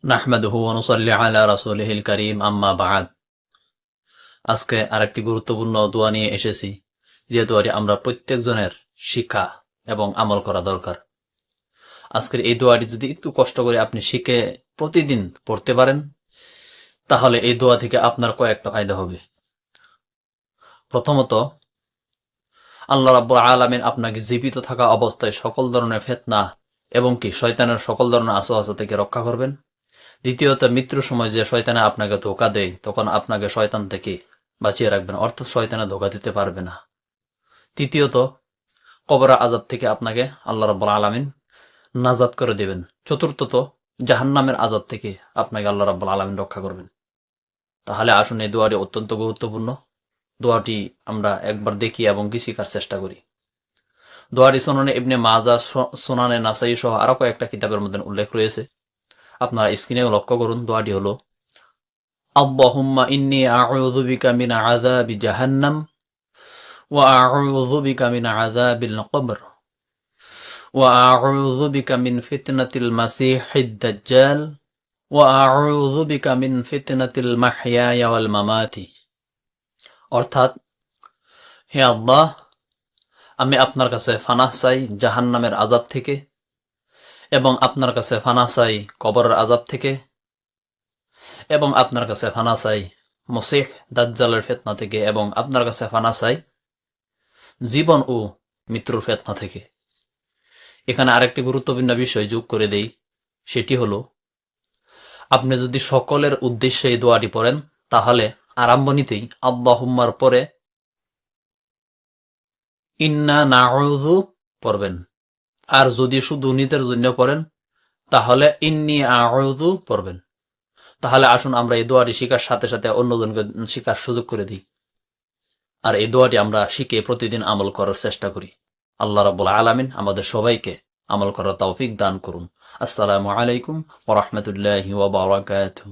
নাহমাদুহু ওয়া নুসাল্লি আলা রাসূলিহিল কারীম আম্মা বা'দ। আজকে আরেকটি গুরুত্বপূর্ণ দোয়া নিয়ে এসেছি, যে দোয়াটি আমরা প্রত্যেকজনের শিক্ষা এবং আমল করা দরকার। আজকের এই দোয়াটি যদি একটু কষ্ট করে আপনি শিখে প্রতিদিন পড়তে পারেন, তাহলে এই দোয়া থেকে আপনার কয়েকটা ফায়দা হবে। প্রথমত, আল্লাহ রাব্বুল আলামিন আপনাকে জীবিত থাকা অবস্থায় সকল ধরনের ফিতনা এবং কি শয়তানের সকল ধরনের ওয়াসওয়াসা থেকে রক্ষা করবেন। দ্বিতীয়ত, মৃত্যুর সময় যে শয়তানে আপনাকে ধোঁকা দেয়, তখন আপনাকে শয়তান থেকে বাঁচিয়ে রাখবেন, অর্থাৎ শয়তানে ধোঁকা দিতে পারবে না। তৃতীয়ত, কবরের আযাব থেকে আপনাকে আল্লাহ রাব্বুল আলামিন নাজাত করে দেবেন। চতুর্থত, জাহান্নামের আযাব থেকে আপনাকে আল্লাহ রাব্বুল আলামিন রক্ষা করবেন। তাহলে আসুন, এই দোয়াটি অত্যন্ত গুরুত্বপূর্ণ। দোয়াটি আমরা একবার দেখি এবং কি শিখার চেষ্টা করি। দোয়াটি সুনানে ইবনে মাজাহ, সুনানে নাসাই সহ আরো কয়েকটা কিতাবের মধ্যে উল্লেখ রয়েছে। আপনারা স্ক্রিনেও লক্ষ্য করুন। দোয়াটি হলো, আল্লাহুম্মা ইন্নী আউযু বিকা মিন আযাবি জাহান্নাম ওয়া আউযু বিকা মিন আযাবিল কবর ওয়া আউযু বিকা মিন ফিতনাতিল মাসিহিদ দাজ্জাল ওয়া আউযু বিকা মিন ফিতনাতিল মাহইয়া ওয়াল মামাতি। অর্থাৎ, হে আল্লাহ, আমি আপনার কাছে ফানাহ চাই জাহান্নামের আযাব থেকে, এবং আপনার কাছে ফানাহ চাই কবরের আযাব থেকে, এবং আপনার কাছে ফানাহ চাই মসিহ দাজ্জালের ফিতনা থেকে, এবং আপনার কাছে ফানাহ চাই জীবন ও মৃত্যুর ফিতনা থেকে। এখানে আরেকটি গুরুত্বপূর্ণ বিষয় যোগ করে দেই, সেটি হলো, আপনি যদি সকলের উদ্দেশ্যে এই দোয়াটি পড়েন, তাহলে আরম্ভণীতেই আল্লাহুম্মার পরে ইন্না নাউযু পড়বেন। আর যদি শুধু নিজের জন্য পড়েন, তাহলে ইন্নী আউযু পড়বেন। তাহলে আসুন আমরা এই দোয়াটি শিখার সাথে সাথে অন্যজনকে শিখার সুযোগ করে দিই, আর এই দোয়াটি আমরা শিখে প্রতিদিন আমল করার চেষ্টা করি। আল্লাহ রাব্বুল আলামিন আমাদের সবাইকে আমল করার তৌফিক দান করুন। আসসালামু আলাইকুম ওয়া রাহমাতুল্লাহি ওয়া বারাকাতুহু।